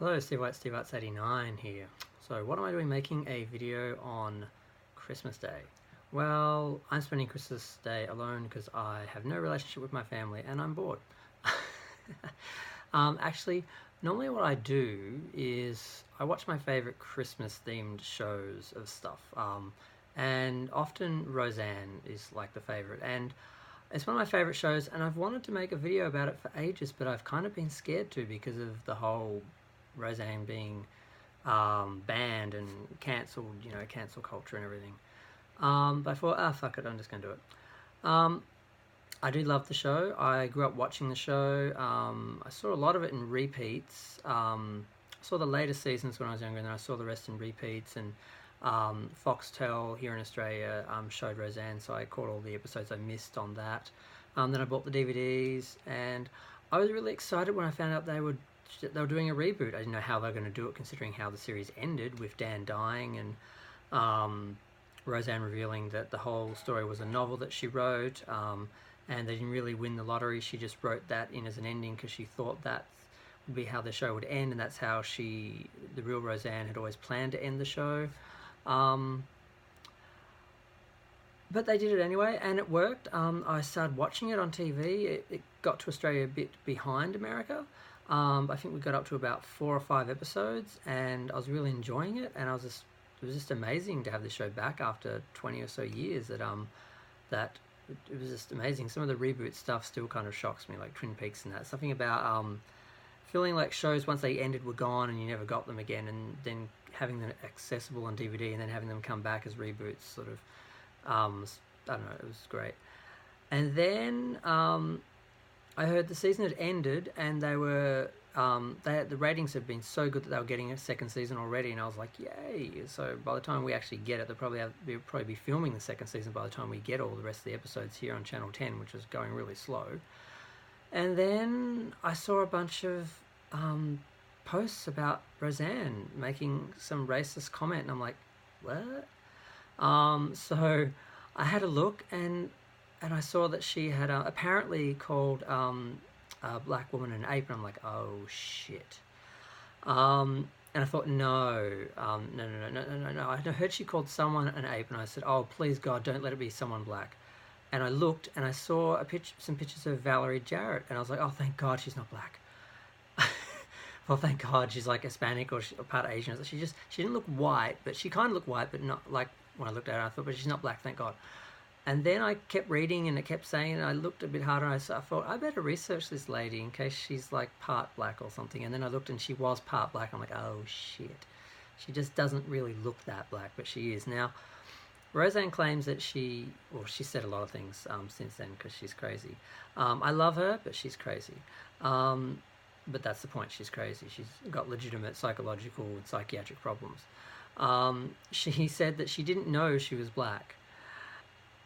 Hello, Steve White, Steve Arts 89 here. So what am I doing making a video on Christmas Day? Well, I'm spending Christmas Day alone because I have no relationship with my family and I'm bored. Actually, normally what I do is I watch my favorite Christmas themed shows of stuff. And often Roseanne is like the favorite, and it's one of my favorite shows, and I've wanted to make a video about it for ages, but I've kind of been scared to because of the whole Roseanne being banned and cancelled, cancel culture and everything. But I thought, fuck it, I'm just going to do it. I do love the show. I grew up watching the show. I saw a lot of it in repeats. I saw the later seasons when I was younger, and then I saw the rest in repeats. And Foxtel here in Australia showed Roseanne, so I caught all the episodes I missed on that. Then I bought the DVDs, and I was really excited when I found out they were doing a reboot. I didn't know how they were going to do it, considering how the series ended with Dan dying and Roseanne revealing that the whole story was a novel that she wrote, and they didn't really win the lottery. She just wrote that in as an ending because she thought that would be how the show would end, and that's how the real Roseanne, had always planned to end the show. But they did it anyway, and it worked. I started watching it on TV. It got to Australia a bit behind America. I think we got up to about 4 or 5 episodes, and I was really enjoying it. And it was just amazing to have this show back after 20 or so years. That it was just amazing. Some of the reboot stuff still kind of shocks me, like Twin Peaks and that. Something about feeling like shows, once they ended, were gone and you never got them again, and then having them accessible on DVD and then having them come back as reboots, sort of. I don't know, it was great. And then I heard the season had ended, and the ratings had been so good that they were getting a second season already, and I was like, yay! So by the time we actually get it, they'll probably be filming the second season by the time we get all the rest of the episodes here on Channel 10, which is going really slow. And then I saw a bunch of posts about Roseanne making some racist comment, and I'm like, what? So I had a look, and I saw that she had apparently called a black woman an ape, and I'm like, oh shit. And I thought, no. I heard she called someone an ape, and I said, oh, please God, don't let it be someone black. And I looked, and I saw some pictures of Valerie Jarrett, and I was like, oh, thank God she's not black. Well, thank God she's like Hispanic or part Asian. She didn't look white, but she kind of looked white, but not like when I looked at her. I thought, but she's not black, thank God. And then I kept reading, and it kept saying, and I looked a bit harder, and I thought, I better research this lady in case she's like part black or something. And then I looked, and she was part black. I'm like, oh shit. She just doesn't really look that black, but she is. Now, Roseanne claims that she said a lot of things since then because she's crazy. I love her, but she's crazy. But that's the point, she's crazy. She's got legitimate psychological and psychiatric problems. She said that she didn't know she was black.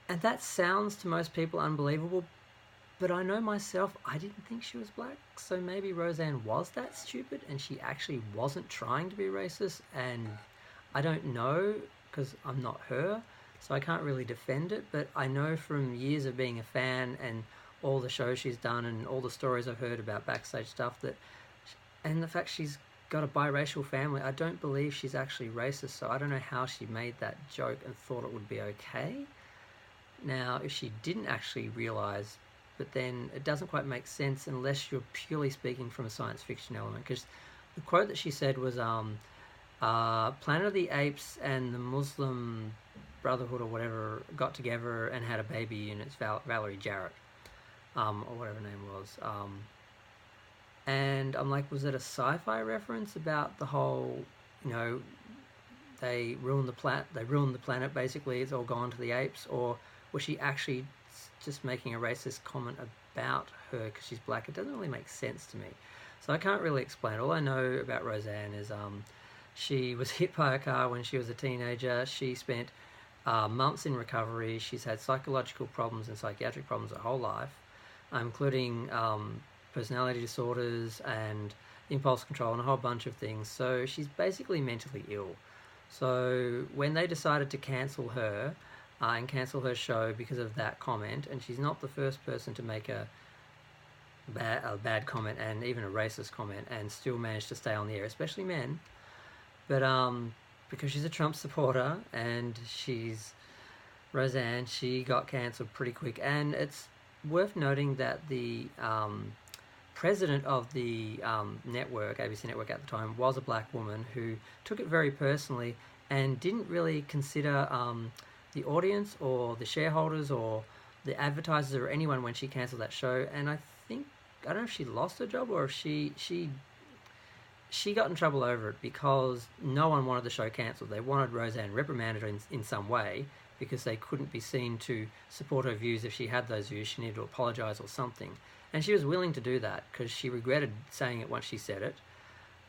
And that sounds to most people unbelievable, but I know myself, I didn't think she was black. So maybe Roseanne was that stupid and she actually wasn't trying to be racist, and I don't know because I'm not her, so I can't really defend it. But I know from years of being a fan and all the shows she's done and all the stories I've heard about backstage stuff, and the fact she's got a biracial family, I don't believe she's actually racist. So I don't know how she made that joke and thought it would be okay. Now, if she didn't actually realise, but then it doesn't quite make sense unless you're purely speaking from a science fiction element, because the quote that she said was Planet of the Apes and the Muslim Brotherhood or whatever got together and had a baby, and it's Valerie Jarrett, or whatever her name was. And I'm like, was it a sci-fi reference about the whole, they ruined the planet, basically, it's all gone to the apes? Or was she actually just making a racist comment about her because she's black? It doesn't really make sense to me. So I can't really explain. All I know about Roseanne is she was hit by a car when she was a teenager. She spent months in recovery. She's had psychological problems and psychiatric problems her whole life, including personality disorders and impulse control and a whole bunch of things. So she's basically mentally ill. So when they decided to cancel her and cancel her show because of that comment, and she's not the first person to make a a bad comment and even a racist comment, and still managed to stay on the air, especially men. But because she's a Trump supporter and she's Roseanne, she got cancelled pretty quick. And it's worth noting that the president of the network, ABC Network at the time, was a black woman who took it very personally and didn't really consider the audience or the shareholders or the advertisers or anyone when she cancelled that show. And I don't know if she lost her job or if she got in trouble over it because no one wanted the show cancelled. They wanted Roseanne reprimanded in some way because they couldn't be seen to support her views. If she had those views, she needed to apologise or something. And she was willing to do that because she regretted saying it once she said it.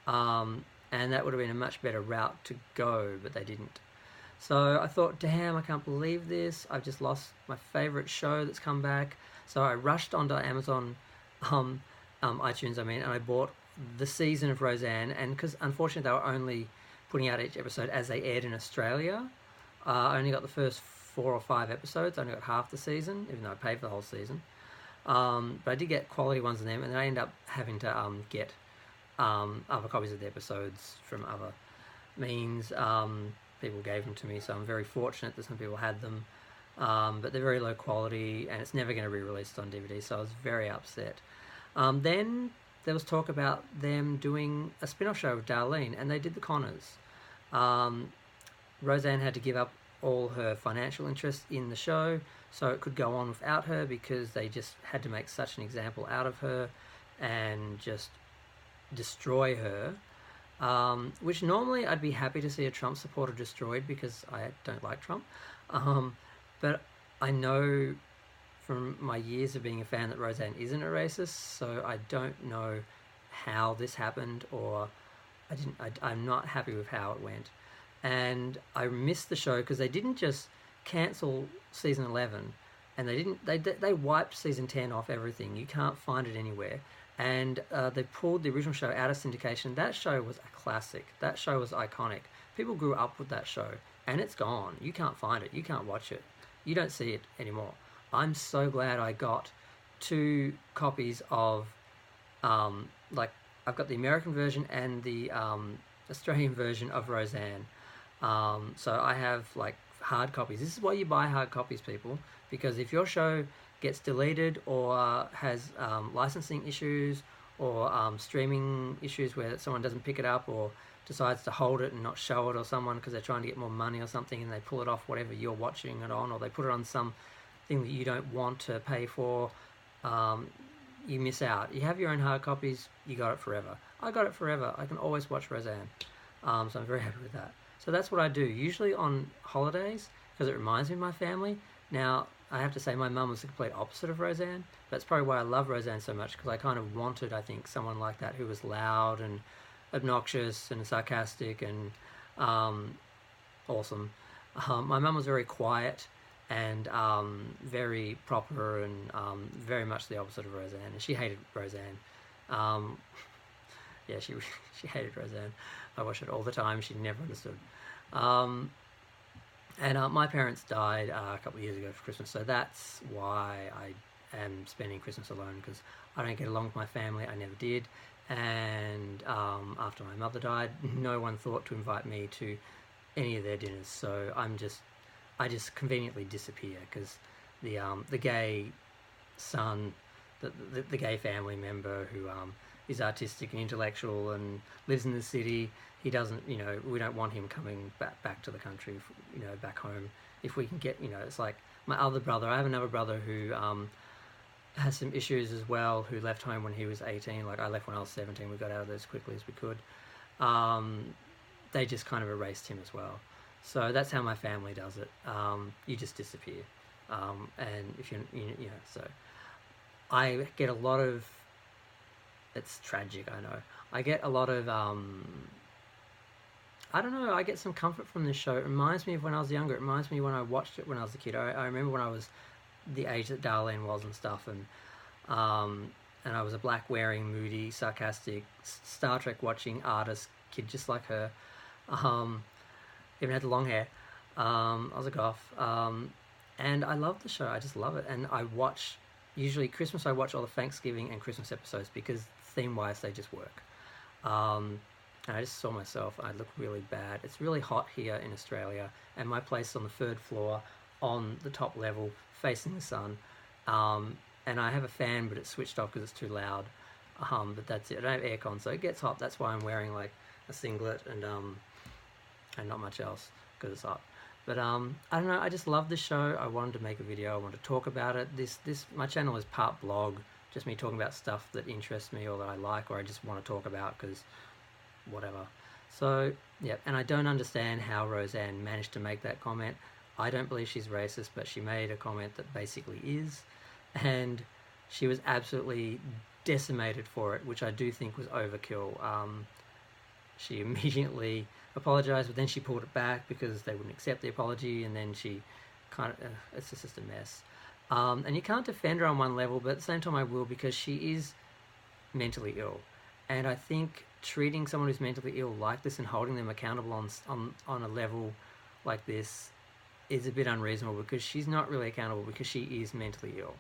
And that would have been a much better route to go, but they didn't. So I thought, damn, I can't believe this. I've just lost my favourite show that's come back. So I rushed onto Amazon, iTunes, and I bought the season of Roseanne. And because unfortunately they were only putting out each episode as they aired in Australia, I only got the first 4 or 5 episodes. I only got half the season, even though I paid for the whole season. But I did get quality ones of them, and then I ended up having to get other copies of the episodes from other means. People gave them to me, so I'm very fortunate that some people had them. But they're very low quality, and it's never going to be released on DVD, so I was very upset. Then there was talk about them doing a spin-off show with Darlene, and they did The Connors. Roseanne had to give up all her financial interest in the show so it could go on without her because they just had to make such an example out of her and just destroy her. Which normally I'd be happy to see a Trump supporter destroyed because I don't like Trump. But I know from my years of being a fan that Roseanne isn't a racist, so I don't know how this happened, or I'm not happy with how it went. And I missed the show because they didn't just cancel season 11, and they wiped season 10 off everything. You can't find it anywhere. And they pulled the original show out of syndication. That show was a classic. That show was iconic. People grew up with that show, and it's gone. You can't find it. You can't watch it. You don't see it anymore. I'm so glad I got 2 copies of, I've got the American version and the Australian version of Roseanne. So I have hard copies. This is why you buy hard copies, people, because if your show gets deleted or has licensing issues or streaming issues where someone doesn't pick it up or decides to hold it and not show it, or someone because they're trying to get more money or something and they pull it off whatever you're watching it on, or they put it on some thing that you don't want to pay for, you miss out. You have your own hard copies, you got it forever. I got it forever. I can always watch Roseanne. So I'm very happy with that. So that's what I do, usually on holidays, because it reminds me of my family. Now, I have to say my mum was the complete opposite of Roseanne. That's probably why I love Roseanne so much, because I kind of wanted, I think, someone like that who was loud and obnoxious and sarcastic and awesome. My mum was very quiet and very proper and very much the opposite of Roseanne. And she hated Roseanne. Yeah, she hated Roseanne. I watched it all the time. She never understood. And my parents died a couple of years ago for Christmas, so that's why I am spending Christmas alone, because I don't get along with my family. I never did. And after my mother died, no one thought to invite me to any of their dinners. So I just conveniently disappear, because the gay son, the gay family member who is artistic and intellectual and lives in the city, he doesn't, we don't want him coming back to the country, back home. If we can get, it's like my other brother. I have another brother who has some issues as well, who left home when he was 18. Like, I left when I was 17. We got out of there as quickly as we could. They just kind of erased him as well. So that's how my family does it. You just disappear. And if so I get a lot of, it's tragic, I know. I get a lot of, I don't know, I get some comfort from this show. It reminds me of when I was younger. It reminds me when I watched it when I was a kid. I remember when I was the age that Darlene was and stuff, and I was a black-wearing, moody, sarcastic, Star Trek watching artist kid just like her. Even had the long hair. I was a goth. And I love the show. I just love it. And I watch usually Christmas I watch all the Thanksgiving and Christmas episodes because theme-wise they just work. And I just saw myself, I look really bad. It's really hot here in Australia, and my place is on the third floor on the top level facing the sun. And I have a fan, but it's switched off because it's too loud. But that's it. I don't have aircon, so it gets hot. That's why I'm wearing like a singlet and not much else because it's hot. But I don't know. I just love the show. I wanted to make a video. I wanted to talk about it. My channel is part blog, just me talking about stuff that interests me or that I like or I just want to talk about because whatever. So yeah, and I don't understand how Roseanne managed to make that comment. I don't believe she's racist, but she made a comment that basically is, and she was absolutely decimated for it, which I do think was overkill. She immediately apologized, but then she pulled it back because they wouldn't accept the apology, and then she kind of it's just a mess. And you can't defend her on one level, but at the same time I will, because she is mentally ill, and I think treating someone who's mentally ill like this and holding them accountable on a level like this is a bit unreasonable, because she's not really accountable because she is mentally ill.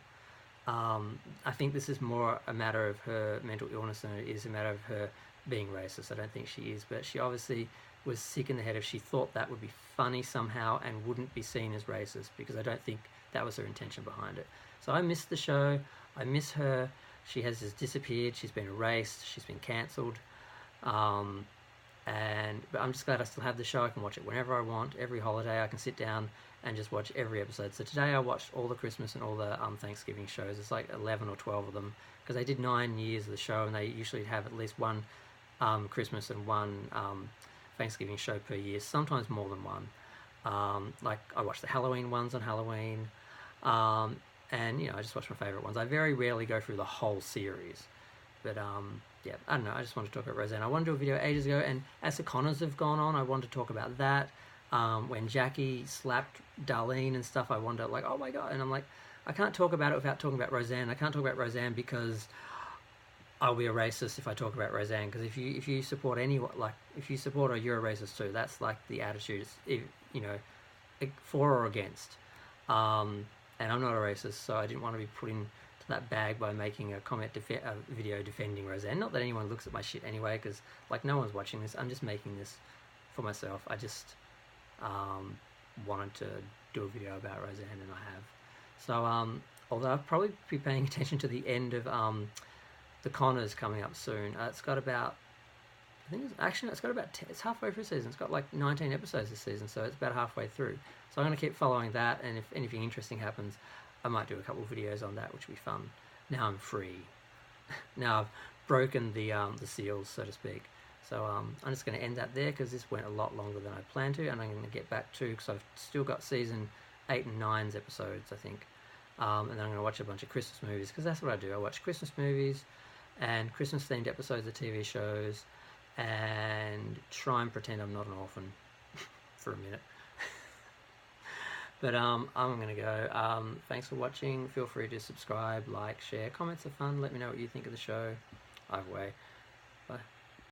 I think this is more a matter of her mental illness than it is a matter of her being racist. I don't think she is, but she obviously was sick in the head if she thought that would be funny somehow and wouldn't be seen as racist, because I don't think that was her intention behind it. So I miss the show. I miss her. She has just disappeared. She's been erased. She's been cancelled. But I'm just glad I still have the show. I can watch it whenever I want. Every holiday I can sit down and just watch every episode. So today I watched all the Christmas and all the Thanksgiving shows. It's like 11 or 12 of them, because they did 9 years of the show, and they usually have at least one Christmas and one Thanksgiving show per year, sometimes more than one. Like I watch the Halloween ones on Halloween, and I just watch my favourite ones. I very rarely go through the whole series, but yeah, I don't know. I just wanted to talk about Roseanne. I wanted to do a video ages ago, and as the Connors have gone on, I wanted to talk about that. When Jackie slapped Darlene and stuff, I wonder, like, oh my god, and I'm like, I can't talk about it without talking about Roseanne. I can't talk about Roseanne because I'll be a racist if I talk about Roseanne. Because if you support anyone, like if you support her, you're a racist too. That's like the attitude. For or against. And I'm not a racist, so I didn't want to be put into that bag by making a video defending Roseanne. Not that anyone looks at my shit anyway, because like no one's watching this. I'm just making this for myself. I just wanted to do a video about Roseanne, and I have. So although I'll probably be paying attention to the end of the Connors coming up soon. It's got about, it's halfway through the season. It's got like 19 episodes this season, so it's about halfway through. So I'm going to keep following that, and if anything interesting happens, I might do a couple of videos on that, which will be fun. Now I'm free. Now I've broken the seals, so to speak. So I'm just going to end that there, because this went a lot longer than I planned to, and I'm going to get back to, because I've still got season 8 and 9's episodes, I think. And then I'm going to watch a bunch of Christmas movies, because that's what I do. I watch Christmas movies and Christmas-themed episodes of TV shows, and try and pretend I'm not an orphan for a minute. But I'm going to go. Thanks for watching. Feel free to subscribe, like, share. Comments are fun. Let me know what you think of the show. Either way.